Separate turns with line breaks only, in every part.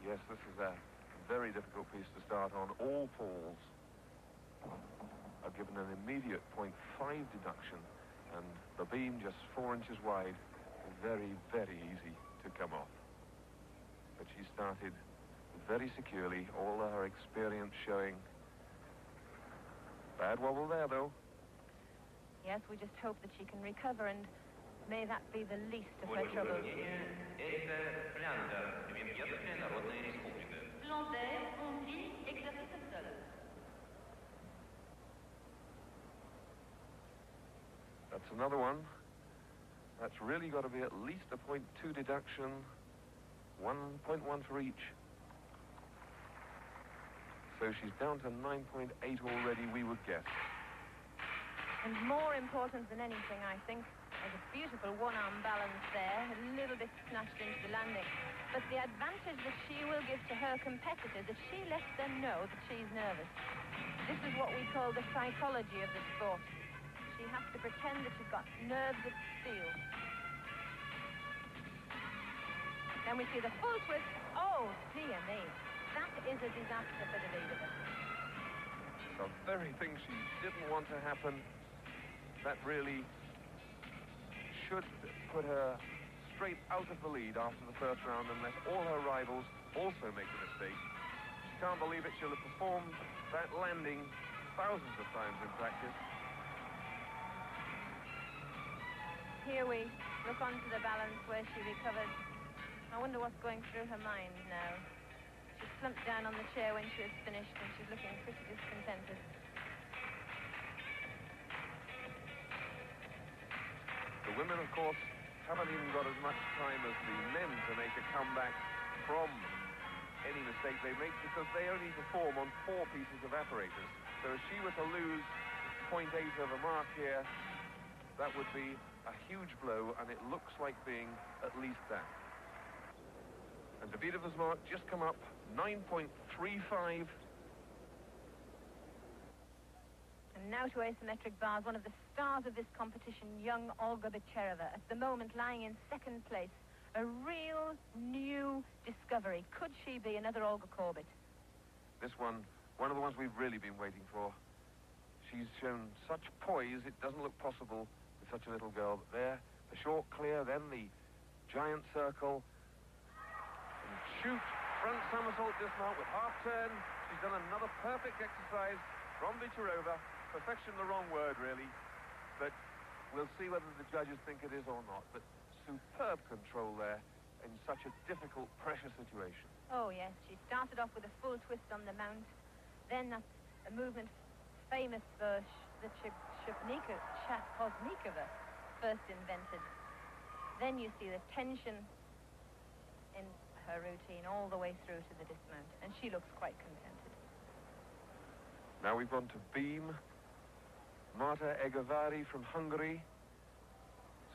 Yes, this is a very difficult piece to start on. All falls are given an immediate 0.5 deduction, and the beam just 4 inches wide, very, very easy to come off. But she started very securely, all her experience showing. Bad wobble there, though.
Yes, we just hope that she can recover, and may that be the least of her troubles.
That's another one. That's really got to be at least a 0.2 deduction, 1.1 for each. So she's down to 9.8 already, we would guess.
And more important than anything, I think, there's a beautiful one-arm balance there, a little bit snatched into the landing. But the advantage that she will give to her competitors, if she lets them know that she's nervous. This is what we call the psychology of the sport. She has to pretend that she's got nerves of steel. Then we see the full twist. Oh, dear me. That is a disaster for Davidova.
The very thing she didn't want to happen, that really should put her straight out of the lead after the first round and let all her rivals also make a mistake. She can't believe it. She'll have performed that landing thousands of times in practice.
Here we look onto the balance where she recovered. I wonder what's going through her mind now. She slumped down on the chair when she was finished, and she's looking pretty discontented.
The women, of course, haven't even got as much time as the men to make a comeback from any mistake they make, because they only perform on 4 pieces of apparatus. So if she were to lose 0.8 of a mark here, that would be a huge blow, and it looks like being at least that. And Davidova's mark just come up, 9.35.
And now to asymmetric bars, one of the stars of this competition, young Olga Bicherova, at the moment lying in 2nd place. A real new discovery. Could she be another Olga Korbut?
This one of the ones we've really been waiting for. She's shown such poise, it doesn't look possible with such a little girl. But there, the short clear, then the giant circle. And shoot, front somersault dismount with half turn. She's done another perfect exercise from Bicherova. Perfection, the wrong word, really. But we'll see whether the judges think it is or not. But superb control there in such a difficult pressure situation.
Oh, yes. She started off with a full twist on the mount. Then that's a movement famous for the Shapoznikova first invented. Then you see the tension in her routine all the way through to the dismount. And she looks quite contented.
Now we've gone to beam. Marta Egavari from Hungary,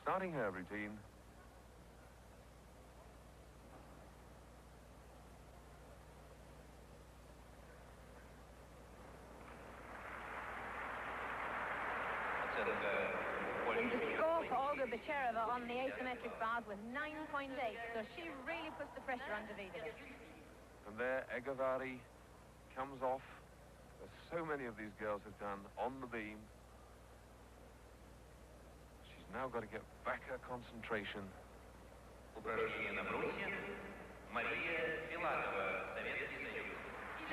starting her routine.
And the score for Olga Bicherova on the asymmetric bars was 9.8, so she really puts the pressure on Davidova.
And there, Egavari comes off, as so many of these girls have done, on the beam. She's now got to get back her concentration.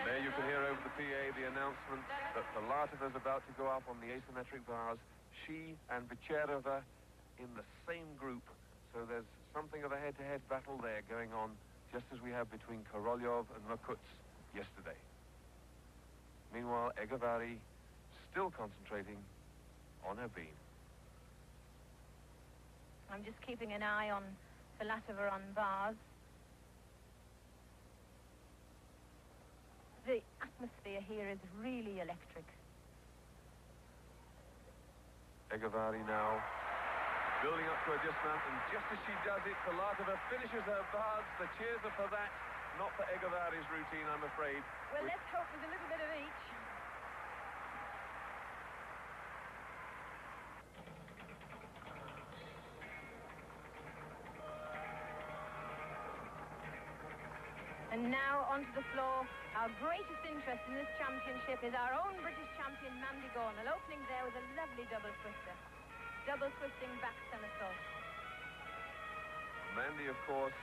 There you can hear over the PA the announcement that Filatova's about to go up on the asymmetric bars. She and Bicherova in the same group, so there's something of a head-to-head battle there going on, just as we have between Korolyov and Makutz yesterday. Meanwhile, Egavari still concentrating on her beam.
I'm just keeping an eye on Filatova on bars. The atmosphere here is really electric.
Egavari now building up to a dismount, and just as she does it, Filatova finishes her bars. The cheers are for that, not for Egavari's routine, I'm afraid.
Well, let's hope there's a little bit of each. And now onto the floor. Our greatest interest in this championship is our own British champion, Mandy Gornall, opening there with a lovely double twister. Double twisting back somersault.
Mandy, of course,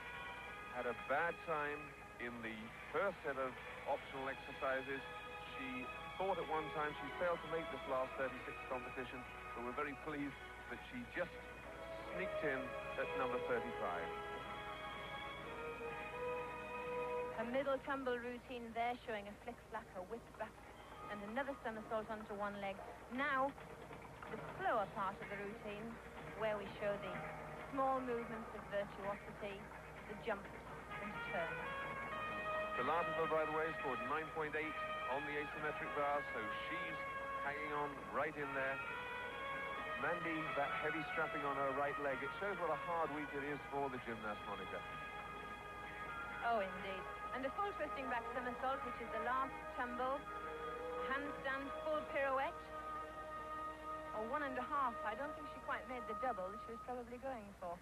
had a bad time in the first set of optional exercises. She thought at one time she failed to make this last 36 competition, but we're very pleased that she just sneaked in at number 35.
A middle tumble routine there, showing a flick-flack, a whip back, and another somersault onto one leg. Now, the slower part of the routine, where we show the small movements of virtuosity, the jumps and turns.
Filatova, by the way, scored 9.8 on the asymmetric bars, so she's hanging on right in there. Mandy, that heavy strapping on her right leg, it shows what a hard week it is for the gymnast, Monica.
Oh, indeed. And a full twisting back somersault, which is the last tumble. Handstand, full pirouette. Or 1.5. I don't think she quite made the double that she was probably going for.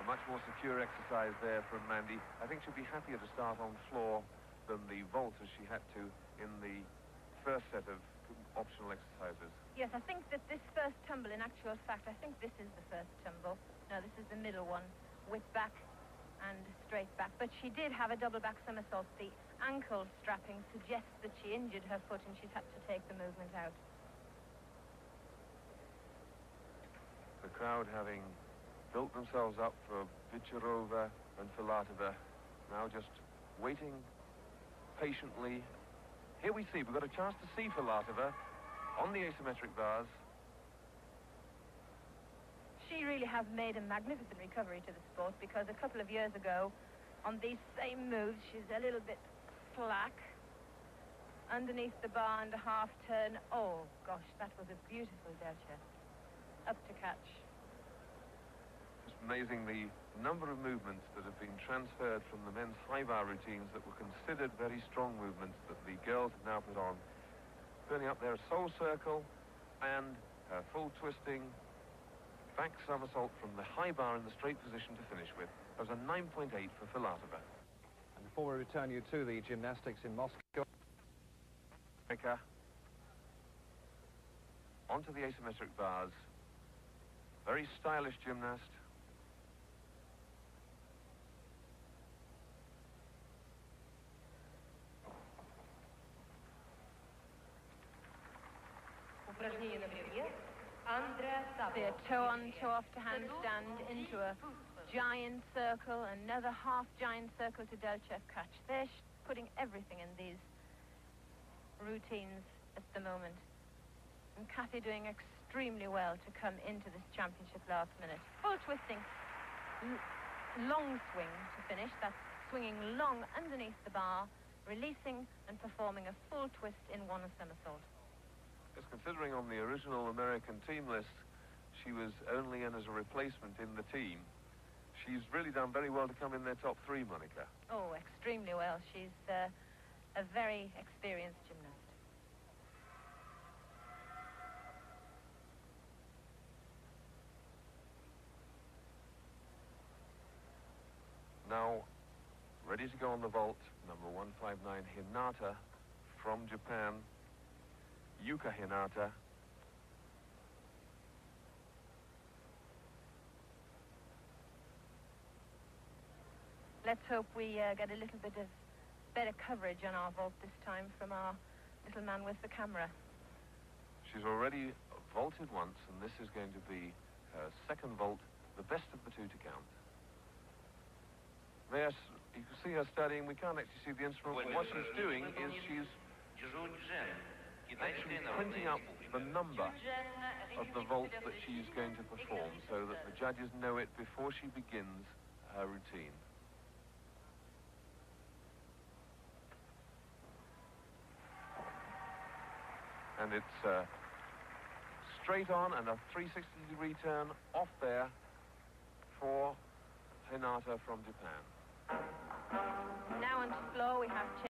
A much more secure exercise there from Mandy. I think she'll be happier to start on floor than the vault as she had to in the first set of optional exercises.
Yes, I think that this first tumble, in actual fact, I think this is the first tumble. No, this is the middle one. Whip back and straight back. But she did have a double back somersault. The ankle strapping suggests that she injured her foot and she's had to take the movement out.
The crowd, having built themselves up for Vicharova and Filatova, now just waiting patiently. Here we see, we've got a chance to see Filatova on the asymmetric bars.
She really has made a magnificent recovery to the sport, because a couple of years ago, on these same moves, she's a little bit slack. Underneath the bar and a half turn. Oh, gosh, that was a beautiful dead chest. Up to catch.
It's amazing the number of movements that have been transferred from the men's high bar routines that were considered very strong movements that the girls have now put on. Turning up there, a soul circle and a full twisting back somersault from the high bar in the straight position to finish with. That was a 9.8 for Filatova.
And before we return you to the gymnastics in Moscow,
onto the asymmetric bars. Very stylish gymnast.
The toe-on, toe-off to handstand into a giant circle, another half giant circle to Delchev catch. They're putting everything in these routines at the moment. And Kathy doing extremely well to come into this championship last minute. Full twisting, long swing to finish. That's swinging long underneath the bar, releasing and performing a full twist in one somersault.
Just considering on the original American team list, she was only in as a replacement in the team. She's really done very well to come in their top three, Monica.
Oh, extremely well. She's a very experienced gymnast.
Now, ready to go on the vault, number 159, Hinata from Japan. Yuka Hinata.
Let's hope we get a little bit of better coverage on our vault this time from our little man with the camera.
She's already vaulted once, and this is going to be her second vault, the best of the two to count. There's, you can see her studying. We can't actually see the instrument, but what she's doing is she's actually printing up the number of the vault that she's going to perform, so that the judges know it before she begins her routine. And it's straight on and a 360-degree turn off there for Hinata from Japan.
Now on to floor we have